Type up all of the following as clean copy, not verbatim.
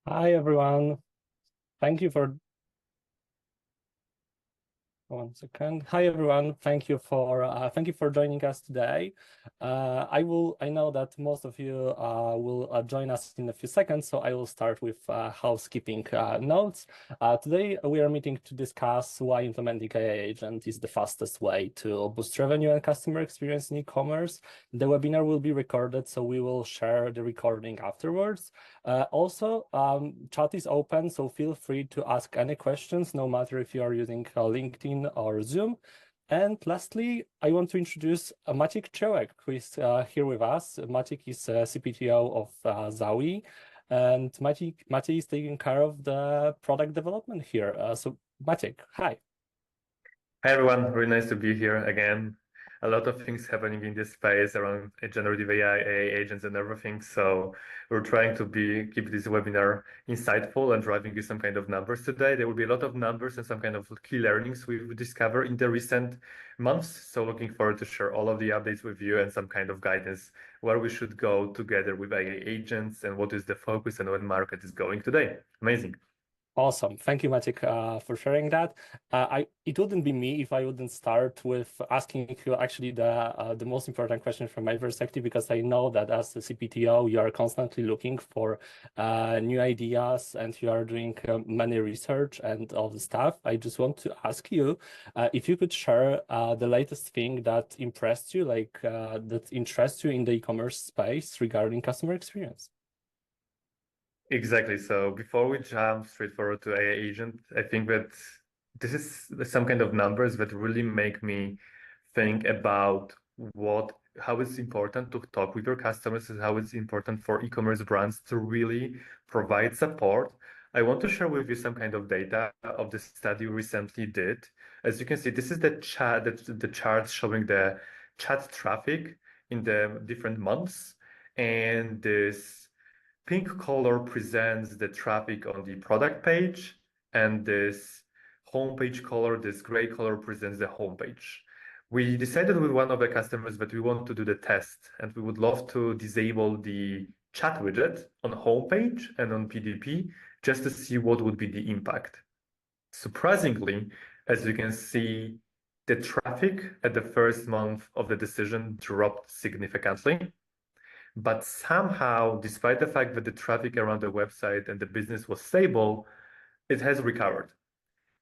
Hi everyone. Thank you for 1 second. Hi everyone. Thank you for joining us today. I know that most of you will join us in a few seconds, so I will start with housekeeping notes. Today we are meeting to discuss why implementing AI agent is the fastest way to boost revenue and customer experience in e-commerce. The webinar will be recorded, so we will share the recording afterwards. Also, chat is open, so feel free to ask any questions, no matter if you are using LinkedIn or Zoom. And lastly, I want to introduce Maciek Ciołek, who is here with us. Maciek is CPTO of Zawi, and Maciek is taking care of the product development here. So Maciek, hi. Hi everyone, really nice to be here again. A lot of things happening in this space around generative AI agents and everything. So we're trying to keep this webinar insightful and driving you some kind of numbers today. There will be a lot of numbers and some kind of key learnings we've discovered in the recent months. So looking forward to share all of the updates with you and some kind of guidance where we should go together with AI agents and what is the focus and what market is going today. Amazing. Awesome. Thank you, Maciek, for sharing that. It wouldn't be me if I wouldn't start with asking you actually the most important question from my perspective, because I know that as a CPTO, you are constantly looking for new ideas and you are doing many research and all the stuff. I just want to ask you if you could share the latest thing that impressed you, that interests you in the e-commerce space regarding customer experience. Exactly. So before we jump straight forward to AI agent, I think that this is some kind of numbers that really make me think about how it's important to talk with your customers and how it's important for e-commerce brands to really provide support. I want to share with you some kind of data of the study we recently did. As you can see, this is the chart showing the chat traffic in the different months, and this pink color presents the traffic on the product page, and this homepage color, this gray color presents the homepage. We decided with one of the customers that we want to do the test, and we would love to disable the chat widget on homepage and on PDP just to see what would be the impact. Surprisingly, as you can see, the traffic at the first month of the decision dropped significantly. But somehow, despite the fact that the traffic around the website and the business was stable, it has recovered.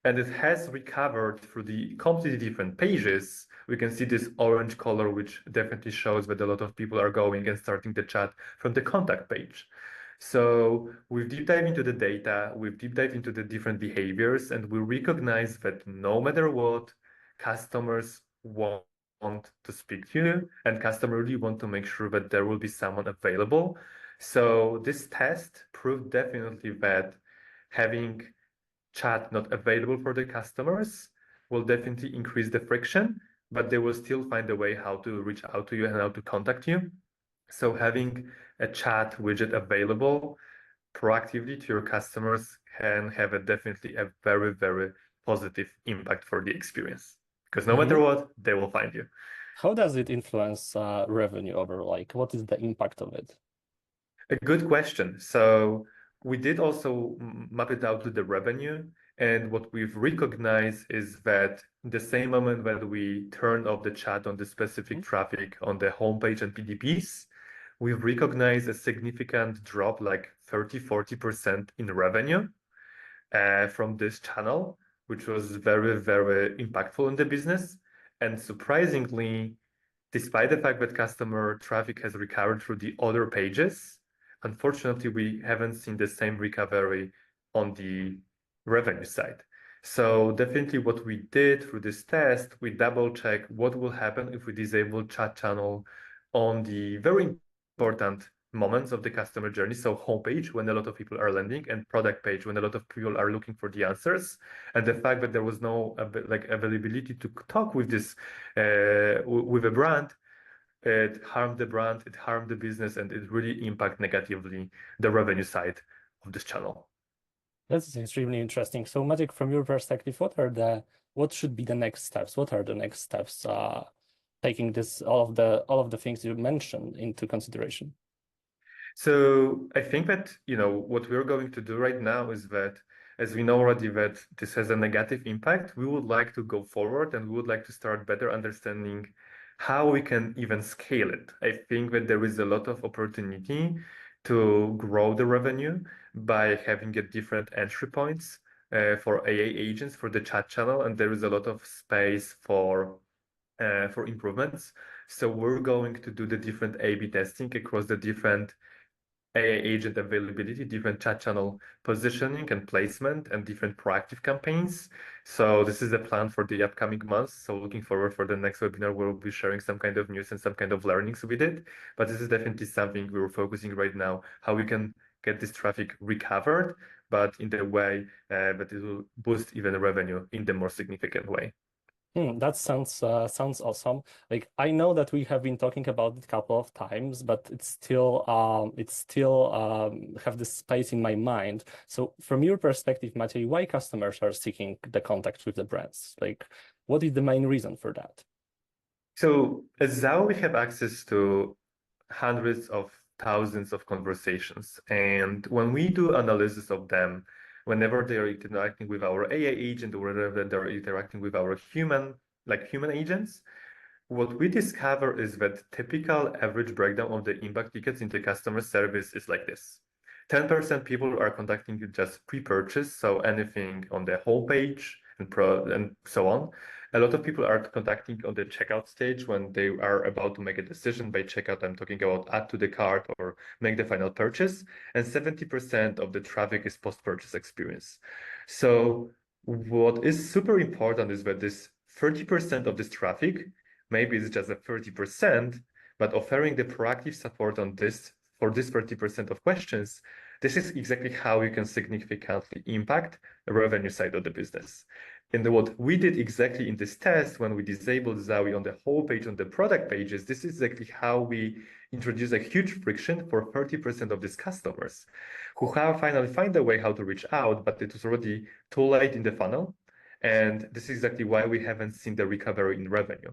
And it has recovered through the completely different pages. We can see this orange color, which definitely shows that a lot of people are going and starting the chat from the contact page. So we've deep dive into the data, we've deep dive into the different behaviors, and we recognize that no matter what, customers want to speak to you, and customers really want to make sure that there will be someone available. So this test proved definitely that having chat not available for the customers will definitely increase the friction, but they will still find a way how to reach out to you and how to contact you. So having a chat widget available proactively to your customers can have definitely a very, very positive impact for the experience. Because no matter what, they will find you. How does it influence revenue overall? Like, what is the impact of it? A good question. So we did also map it out to the revenue. And what we've recognized is that the same moment that we turned off the chat on the specific traffic on the homepage and PDPs, we've recognized a significant drop, like 30-40% in revenue from this channel, which was very, very impactful in the business. And surprisingly, despite the fact that customer traffic has recovered through the other pages, unfortunately, we haven't seen the same recovery on the revenue side. So definitely what we did through this test, we double check what will happen if we disable chat channel on the very important moments of the customer journey. So homepage, when a lot of people are landing, and product page, when a lot of people are looking for the answers. And the fact that there was no availability to talk with this with a brand, it harmed the brand, it harmed the business, and it really impacted negatively the revenue side of this channel. That's extremely interesting. So, Maciek, from your perspective, what should be the next steps? What are the next steps, taking all of the things you mentioned into consideration? So I think that, what we're going to do right now is that, as we know already that this has a negative impact, we would like to go forward and we would like to start better understanding how we can even scale it. I think that there is a lot of opportunity to grow the revenue by having a different entry points for AA agents for the chat channel, and there is a lot of space for improvements. So we're going to do the different A/B testing across the different AI agent availability, different chat channel positioning and placement, and different proactive campaigns. So this is the plan for the upcoming months. So looking forward for the next webinar, we'll be sharing some kind of news and some kind of learnings with it. But this is definitely something we're focusing right now, how we can get this traffic recovered, but in the way that it will boost even revenue in the more significant way. That sounds awesome. Like I know that we have been talking about it a couple of times, but it's still have this space in my mind. So from your perspective, Maciej, why customers are seeking the contact with the brands? Like, what is the main reason for that? So as Zao, we have access to hundreds of thousands of conversations. And when we do analysis of them, whenever they are interacting with our AI agent or whenever they're interacting with our human agents, what we discover is that typical average breakdown of the impact tickets into customer service is like this. 10% people are contacting you just pre-purchase, so anything on the whole page and so on. A lot of people are contacting on the checkout stage when they are about to make a decision. By checkout, I'm talking about add to the cart or make the final purchase. And 70% of the traffic is post-purchase experience. So what is super important is that this 30% of this traffic, maybe it's just a 30%, but offering the proactive support on this for this 30% of questions, this is exactly how you can significantly impact the revenue side of the business. And what we did exactly in this test when we disabled Zawi on the whole page on the product pages, this is exactly how we introduce a huge friction for 30% of these customers who have finally find a way how to reach out, but it was already too late in the funnel. And this is exactly why we haven't seen the recovery in revenue.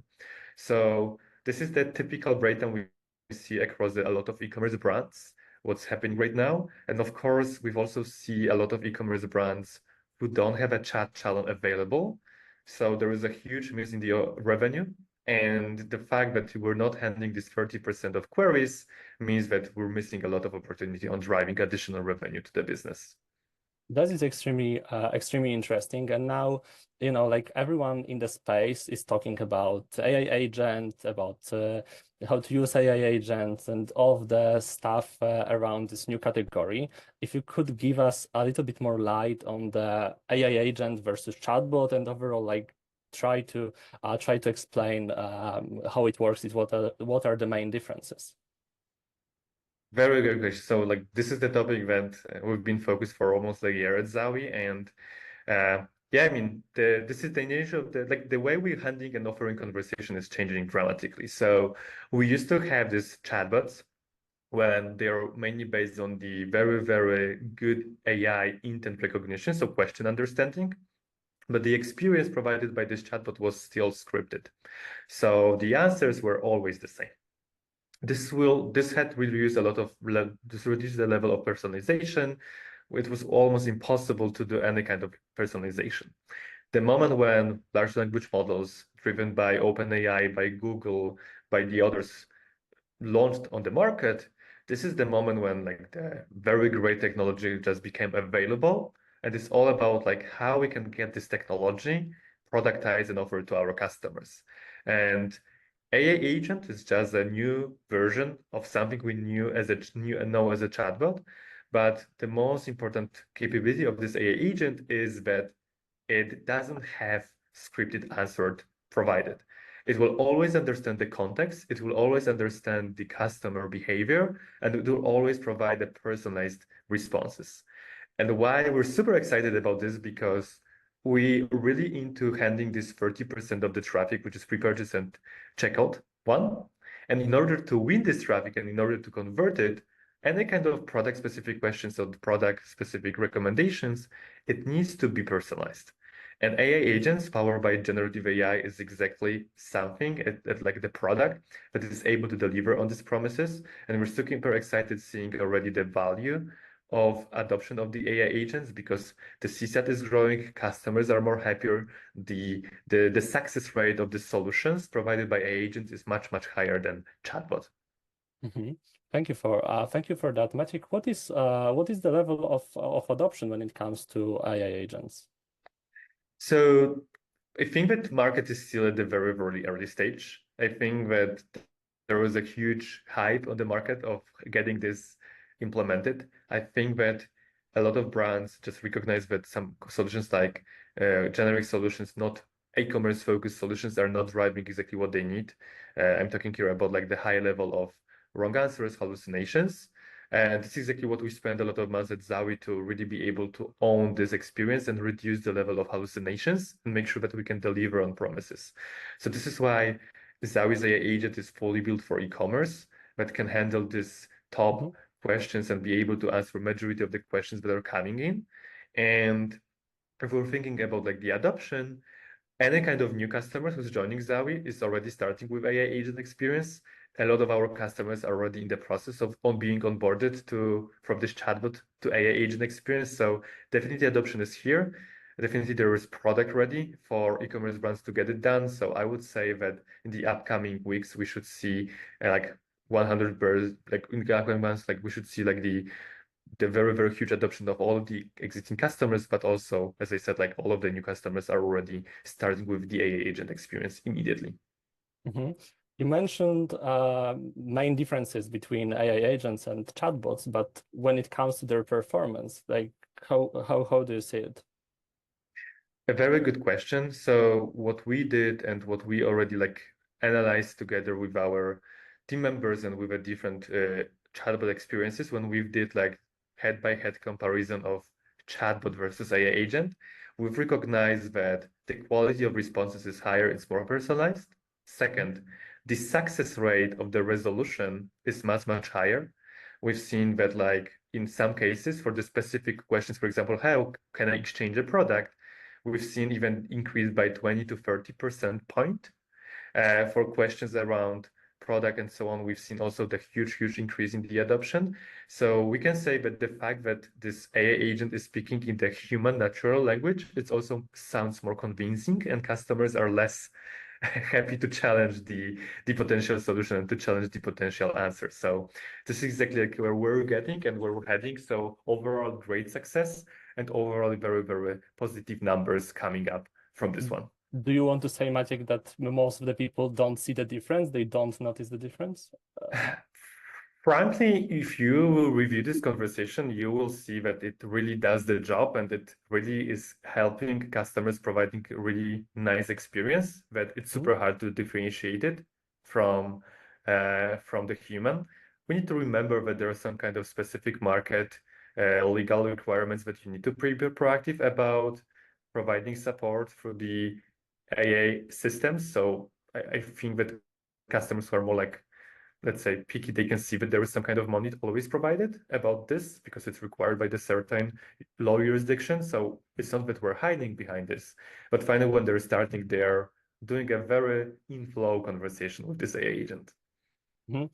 So this is the typical breakdown we see across a lot of e-commerce brands, what's happening right now. And of course, we've also see a lot of e-commerce brands who don't have a chat channel available. So there is a huge miss in the revenue. And the fact that we're not handling this 30% of queries means that we're missing a lot of opportunity on driving additional revenue to the business. That is extremely interesting. And now, like everyone in the space is talking about AI agent, about how to use AI agents and all of the stuff around this new category. If you could give us a little bit more light on the AI agent versus chatbot and overall, like try to explain how it works, is what are the main differences? Very good question. So like this is the topic that we've been focused for almost a year at Zawi, and yeah, I mean this is the nature of the way we're handling and offering conversation is changing dramatically. So we used to have these chatbots when they're mainly based on the very good AI intent recognition, so question understanding. But the experience provided by this chatbot was still scripted. So the answers were always the same. This had reduced a lot of this reduced the level of personalization. It was almost impossible to do any kind of personalization. The moment when large language models driven by OpenAI, by Google, by the others launched on the market, this is the moment when like the very great technology just became available. And it's all about like how we can get this technology productized and offered to our customers. And AA agent is just a new version of something we know as a chatbot. But the most important capability of this AA agent is that it doesn't have scripted answer provided. It will always understand the context, it will always understand the customer behavior, and it will always provide the personalized responses. And why we're super excited about this, because we really into handling this 30% of the traffic, which is pre-purchase and checkout one. And in order to win this traffic and in order to convert it, any kind of product specific questions or product specific recommendations, it needs to be personalized. And AI agents powered by generative AI is exactly something at like the product that is able to deliver on these promises. And we're super excited seeing already the value of adoption of the AI agents because the CSAT is growing, customers are more happier, the success rate of the solutions provided by AI agents is much, much higher than chatbot. Mhm. Thank you for that, Maciek. What is the level of adoption when it comes to AI agents? So I think that market is still at the very, very early stage. I think that there was a huge hype on the market of getting this implemented. I think that a lot of brands just recognize that some solutions like generic solutions, not e-commerce focused solutions, are not driving exactly what they need. I'm talking here about like the high level of wrong answers, hallucinations. And this is exactly what we spend a lot of months at Zawi to really be able to own this experience and reduce the level of hallucinations and make sure that we can deliver on promises. So this is why Zawi's AI agent is fully built for e-commerce that can handle this top Mhm. questions and be able to answer majority of the questions that are coming in. And if we're thinking about like the adoption, any kind of new customer who's joining Zawi is already starting with AI agent experience. A lot of our customers are already in the process of being onboarded from this chatbot to AI agent experience. So definitely adoption is here. Definitely there is product ready for e-commerce brands to get it done. So I would say that in the upcoming weeks we should see like 100 birds, like in the upcoming months, like we should see like the very, very huge adoption of all of the existing customers, but also, as I said, like all of the new customers are already starting with the AA agent experience immediately. Mhm. You mentioned main differences between AI agents and chatbots, but when it comes to their performance, like how do you see it? A very good question. So what we did and what we already like analyzed together with our team members and with a different chatbot experiences when we did like head-by-head comparison of chatbot versus AI agent, we've recognized that the quality of responses is higher, it's more personalized. Second, the success rate of the resolution is much, much higher. We've seen that like in some cases for the specific questions, for example, how can I exchange a product? We've seen even increase by 20 to 30% point. For questions around product and so on, we've seen also the huge, huge increase in the adoption. So we can say that the fact that this AI agent is speaking in the human natural language, it also sounds more convincing and customers are less happy to challenge the potential solution and to challenge the potential answer. So this is exactly like where we're getting and where we're heading. So overall, great success and overall very, very positive numbers coming up from this one. Do you want to say, Maciek, that most of the people don't see the difference? They don't notice the difference? Frankly, if you will review this conversation, you will see that it really does the job and it really is helping customers providing a really nice experience that it's Mhm. super hard to differentiate it from the human. We need to remember that there are some kind of specific market legal requirements that you need to be proactive about providing support through the AA systems. So I think that customers who are more like let's say picky, they can see that there is some kind of money always provided about this because it's required by the certain law jurisdiction. So it's not that we're hiding behind this, but finally when they're starting, they're doing a very in-flow conversation with this AI agent. Mhm.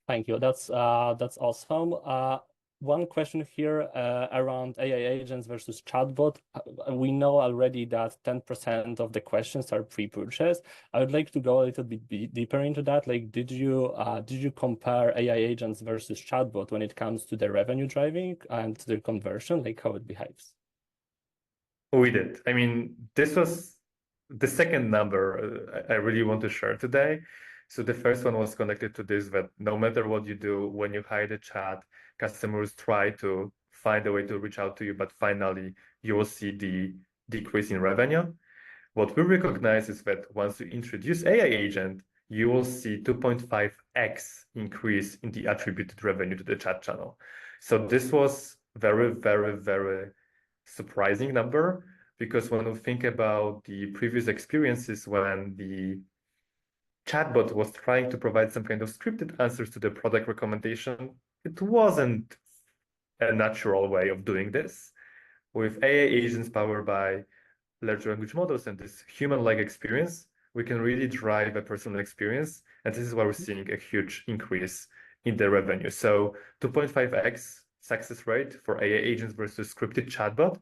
Thank you. That's awesome. One question here around AI agents versus chatbot. We know already that 10% of the questions are pre-purchased. I would like to go a little bit deeper into that. Like, did you compare AI agents versus chatbot when it comes to the revenue driving and the conversion, like how it behaves? We did. I mean, this was the second number I really want to share today. So the first one was connected to this that no matter what you do, when you hide a chat, customers try to find a way to reach out to you, but finally you will see the decrease in revenue. What we recognize is that once you introduce AI agent, you will see 2.5x increase in the attributed revenue to the chat channel. So this was very, very, very surprising number because when we think about the previous experiences when the chatbot was trying to provide some kind of scripted answers to the product recommendation, it wasn't a natural way of doing this. With AI agents powered by large language models and this human-like experience, we can really drive a personal experience. And this is why we're seeing a huge increase in the revenue. So 2.5x success rate for AI agents versus scripted chatbot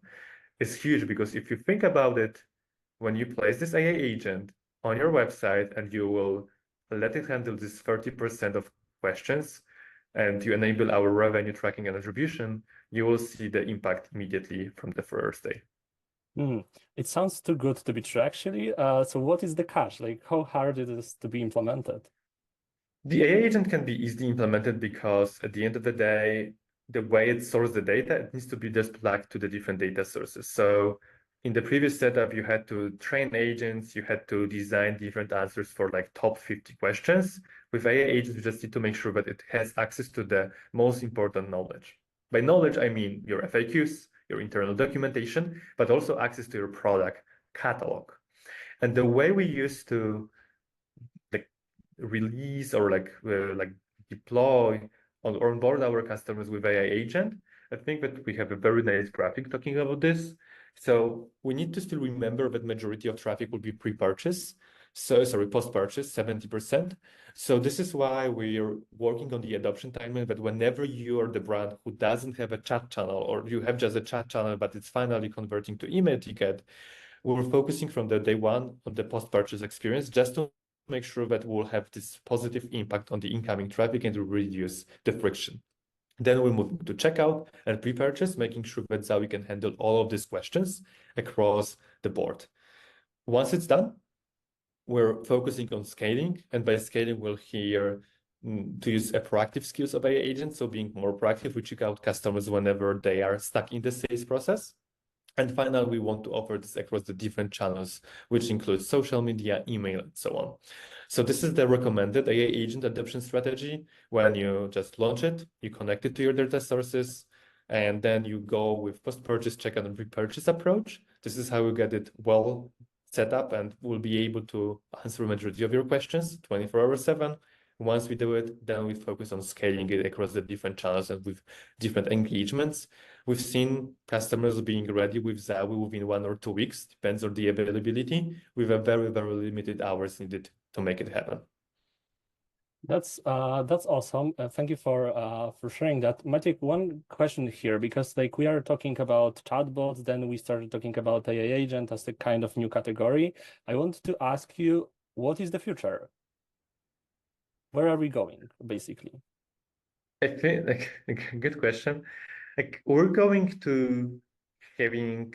is huge, because if you think about it, when you place this AI agent on your website and you will let it handle this 30% of questions, and you enable our revenue tracking and attribution, you will see the impact immediately from the first day. It sounds too good to be true, actually. So what is the catch? Like, how hard it is to be implemented? The AI agent can be easily implemented because at the end of the day, the way it stores the data, it needs to be just plugged to the different data sources. So in the previous setup, you had to train agents, you had to design different answers for like top 50 questions. With AI agents, you just need to make sure that it has access to the most important knowledge. By knowledge, I mean your FAQs, your internal documentation, but also access to your product catalog. And the way we used to like release or like deploy or onboard our customers with AI agent, I think that we have a very nice graphic talking about this. So we need to still remember that majority of traffic will be pre-purchase. So sorry, post-purchase, 70%. So this is why we're working on the adoption timeline, that whenever you are the brand who doesn't have a chat channel, or you have just a chat channel, but it's finally converting to email ticket, we're focusing from the day one on the post-purchase experience, just to make sure that we'll have this positive impact on the incoming traffic and to reduce the friction. Then we move to checkout and pre-purchase, making sure that Zowie can handle all of these questions across the board. Once it's done, we're focusing on scaling, and by scaling, we'll here to use a proactive skills of AI agents, so being more proactive, reaching out customers whenever they are stuck in the sales process. And finally, we want to offer this across the different channels, which includes social media, email, and so on. So this is the recommended AI agent adoption strategy. When you just launch it, you connect it to your data sources, and then you go with post-purchase checkout and pre-purchase approach. This is how you get it well set up, and we'll be able to answer a majority of your questions 24/7. Once we do it, then we focus on scaling it across the different channels and with different engagements. We've seen customers being ready with Zowie within 1 or 2 weeks, depends on the availability, with a very, very limited hours needed to make it happen. That's awesome. Thank you for sharing that. Maciek, one question here, because like we are talking about chatbots, then we started talking about AI agent as a kind of new category. I want to ask you, what is the future? Where are we going, basically? I think like good question. Like we're going to having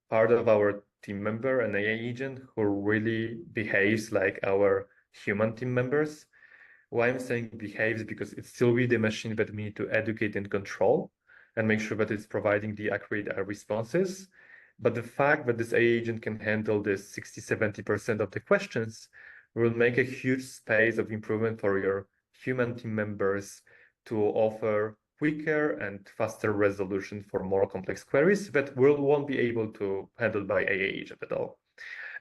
part of our team member, an AI agent who really behaves like our human team members. Why I'm saying behaves, because it's still with the machine that we need to educate and control and make sure that it's providing the accurate responses. But the fact that this AI agent can handle this 60-70% of the questions will make a huge space of improvement for your human team members to offer quicker and faster resolution for more complex queries that won't be able to handle by AI agent at all.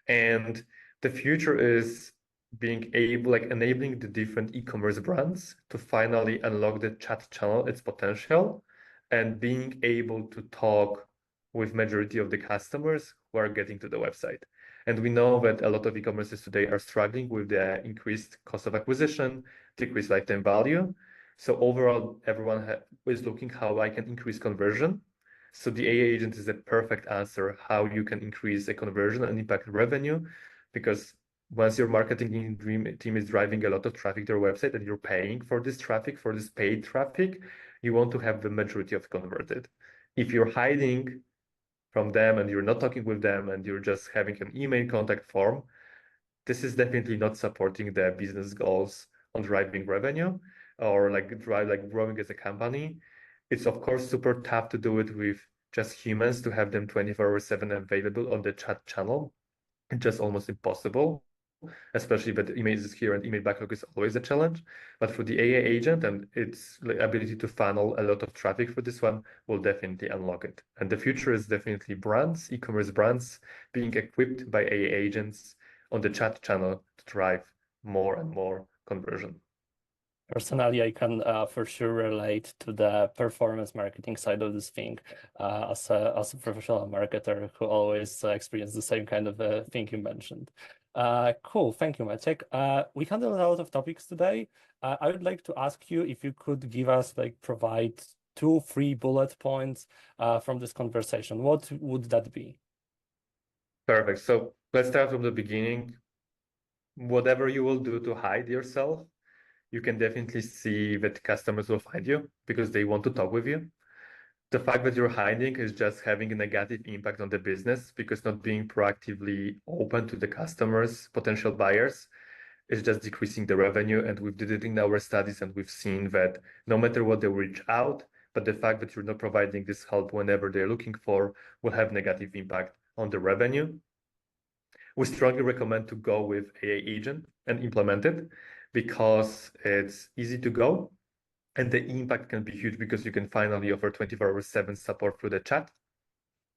And the future is being able, like enabling the different e-commerce brands to finally unlock the chat channel, its potential, and being able to talk with majority of the customers who are getting to the website. And we know that a lot of e-commerces today are struggling with the increased cost of acquisition, decreased lifetime value. So overall, everyone is looking how I can increase conversion. So the AI agent is a perfect answer how you can increase the conversion and impact revenue, because once your marketing team is driving a lot of traffic to your website and you're paying for this traffic, for this paid traffic, you want to have the majority of converted. If you're hiding from them and you're not talking with them and you're just having an email contact form, this is definitely not supporting the business goals on driving revenue or like growing as a company. It's of course super tough to do it with just humans, to have them 24/7 available on the chat channel. It's just almost impossible, especially that emails is here and email backlog is always a challenge. But for the AI agent and its ability to funnel a lot of traffic for this one will definitely unlock it. And the future is definitely brands, e-commerce brands being equipped by AI agents on the chat channel to drive more and more conversion. Personally, I can for sure relate to the performance marketing side of this thing as a professional marketer who always experienced the same kind of thing you mentioned. Cool, thank you, Maciek. We handled a lot of topics today. I would like to ask you if you could give us, like, provide 2, 3 bullet points from this conversation. What would that be? Perfect. So let's start from the beginning. Whatever you will do to hide yourself, you can definitely see that customers will find you because they want to talk with you. The fact that you're hiding is just having a negative impact on the business because not being proactively open to the customers, potential buyers, is just decreasing the revenue. And we've did it in our studies, and we've seen that no matter what they reach out, but the fact that you're not providing this help whenever they're looking for will have negative impact on the revenue. We strongly recommend to go with AI agent and implement it because it's easy to go and the impact can be huge because you can finally offer 24/7 support through the chat.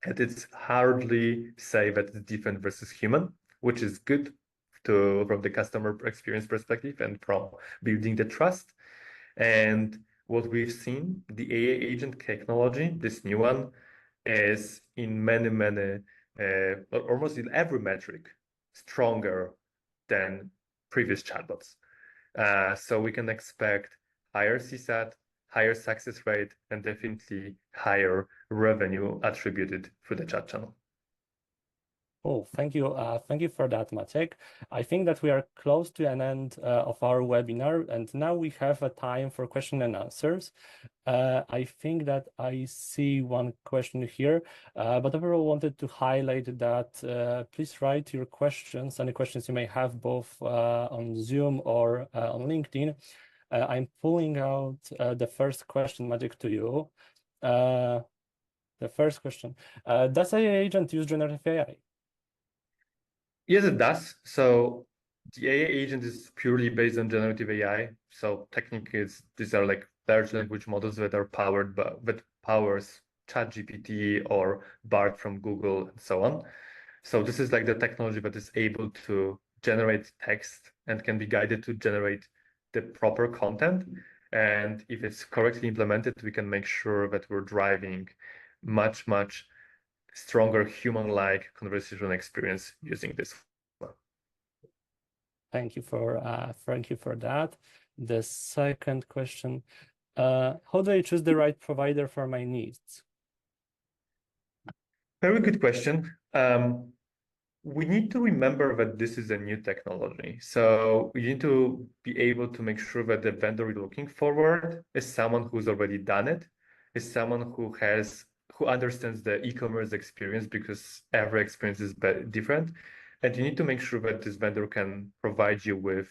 And it's hardly say that it's different versus human, which is good from the customer experience perspective and from building the trust. And what we've seen, the AI agent technology, this new one, is in many, almost in every metric, stronger than previous chatbots. So we can expect higher CSAT, higher success rate, and definitely higher revenue attributed through the chat channel. Oh, thank you. Thank you for that, Maciek. I think that we are close to an end of our webinar, and now we have a time for question and answers. I think that I see one question here, but overall wanted to highlight that please write your questions, any questions you may have, both on Zoom or on LinkedIn. I'm pulling out the first question, Maciek, to you. The first question, does AI agent use generative AI? Yes, it does. So the AI agent is purely based on generative AI. So technically, these are like large language models that are powered by that powers ChatGPT or Bard from Google and so on. So this is like the technology that is able to generate text and can be guided to generate the proper content. And if it's correctly implemented, we can make sure that we're driving much stronger human-like conversational experience using this one. Thank you for that. The second question, how do I choose the right provider for my needs? Very good question. We need to remember that this is a new technology. So we need to be able to make sure that the vendor you're looking forward is someone who's already done it, is someone who understands the e-commerce experience because every experience is different. And you need to make sure that this vendor can provide you with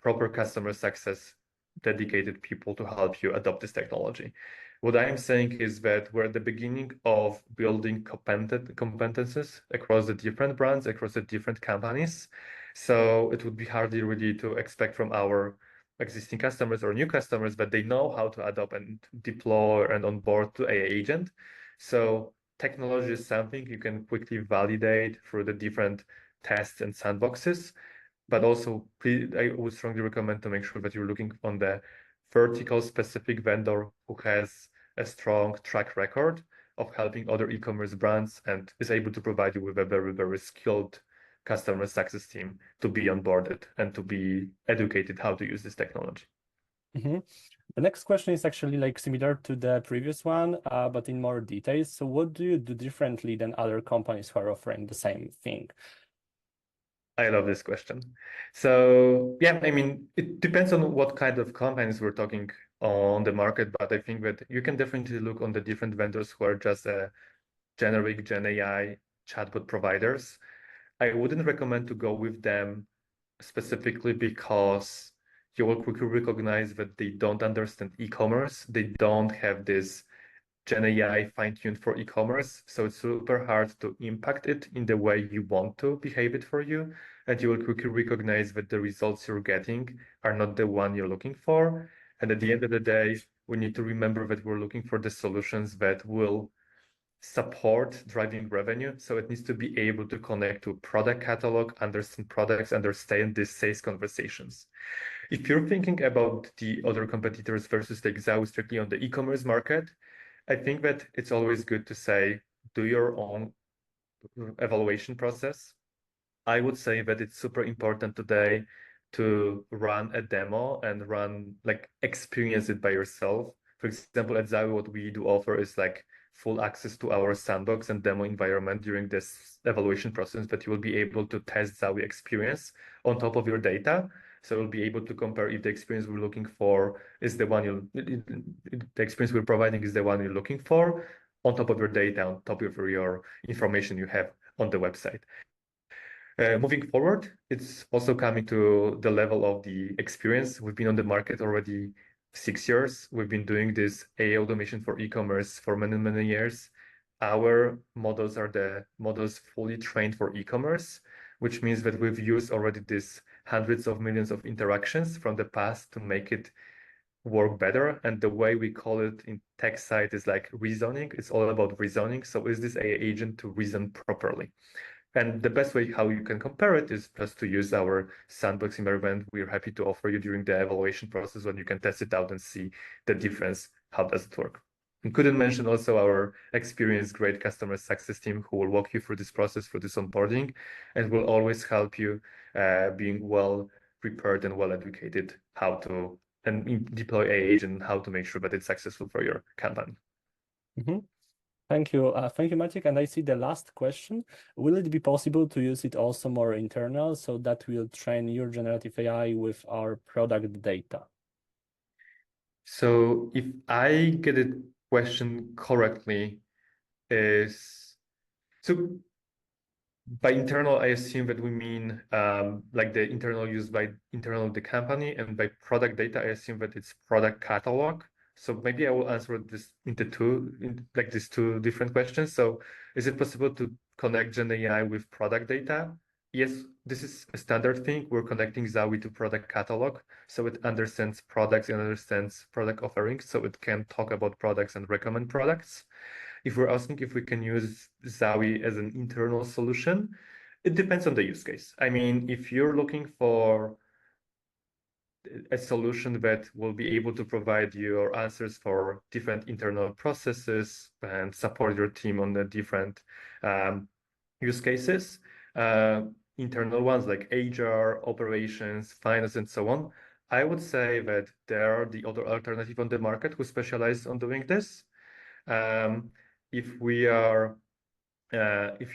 proper customer success, dedicated people to help you adopt this technology. What I'm saying is that we're at the beginning of building competences across the different brands, across the different companies. So it would be hardly really to expect from our existing customers or new customers that they know how to adopt and deploy and onboard to AI agent. So technology is something you can quickly validate through the different tests and sandboxes. But also, I would strongly recommend to make sure that you're looking on the vertical specific vendor who has a strong track record of helping other e-commerce brands and is able to provide you with a very skilled customer success team to be onboarded and to be educated how to use this technology. Mm-hmm. The next question is actually like similar to the previous one, but in more details. So what do you do differently than other companies who are offering the same thing? I love this question. So yeah, I mean, it depends on what kind of companies we're talking on the market, but I think that you can definitely look on the different vendors who are just generic Gen AI chatbot providers. I wouldn't recommend to go with them specifically because you will quickly recognize that they don't understand e-commerce. They don't have this Gen AI fine-tuned for e-commerce. So it's super hard to impact it in the way you want to behave it for you. And you will quickly recognize that the results you're getting are not the one you're looking for. And at the end of the day, we need to remember that we're looking for the solutions that will support driving revenue. So it needs to be able to connect to product catalog, understand products, understand these sales conversations. If you're thinking about the other competitors versus like Zao strictly on the e-commerce market, I think that it's always good to say, do your own evaluation process. I would say that it's super important today to run a demo and experience it by yourself. For example, at Zawi, what we do offer is like full access to our sandbox and demo environment during this evaluation process that you will be able to test Zawi experience on top of your data. So you'll be able to compare if the experience we're looking for is the one the experience we're providing is the one you're looking for on top of your data, on top of your information you have on the website. Moving forward, it's also coming to the level of the experience. We've been on the market already 6 years. We've been doing this AI automation for e-commerce for many, many years. Our models are the models fully trained for e-commerce, which means that we've used already these hundreds of millions of interactions from the past to make it work better. And the way we call it in tech side is like reasoning. It's all about reasoning. So is this AI agent to reason properly? And the best way how you can compare it is just to use our sandbox environment. We're happy to offer you during the evaluation process when you can test it out and see the difference. How does it work? And couldn't mention also our experienced great customer success team who will walk you through this process, through this onboarding, and will always help you being well prepared and well educated how to deploy AI agent and how to make sure that it's successful for your company. Mm-hmm. Thank you, Maciek. And I see the last question. Will it be possible to use it also more internal so that we'll train your generative AI with our product data? So if I get a question correctly, so by internal, I assume that we mean like the internal use by internal of the company, and by product data, I assume that it's product catalog. So maybe I will answer this like these two different questions. So is it possible to connect Gen AI with product data? Yes, this is a standard thing. We're connecting Zawi to product catalog, so it understands products and understands product offerings, so it can talk about products and recommend products. If we're asking if we can use Zawi as an internal solution, it depends on the use case. I mean, if you're looking for a solution that will be able to provide your answers for different internal processes and support your team on the different use cases, internal ones like HR, operations, finance, and so on, I would say that there are the other alternative on the market who specialize on doing this. If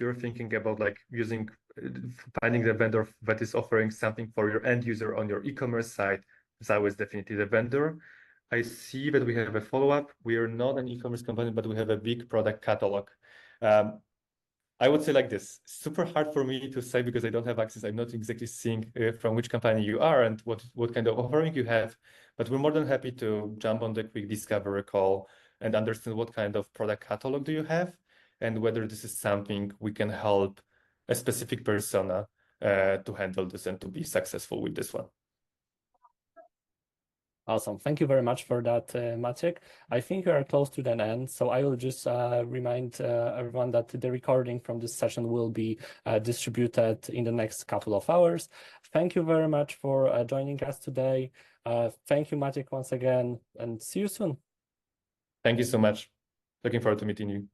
you're thinking about like finding the vendor that is offering something for your end user on your e-commerce site, Zao is definitely the vendor. I see that we have a follow-up. We are not an e-commerce company, but we have a big product catalog. I would say like this, super hard for me to say because I don't have access. I'm not exactly seeing from which company you are and what kind of offering you have, but we're more than happy to jump on the quick discovery call and understand what kind of product catalog do you have and whether this is something we can help a specific persona to handle this and to be successful with this one. Awesome. Thank you very much for that, Maciek. I think we are close to the end, so I will just remind everyone that the recording from this session will be distributed in the next couple of hours. Thank you very much for joining us today. Thank you, Maciek, once again, and see you soon. Thank you so much. Looking forward to meeting you.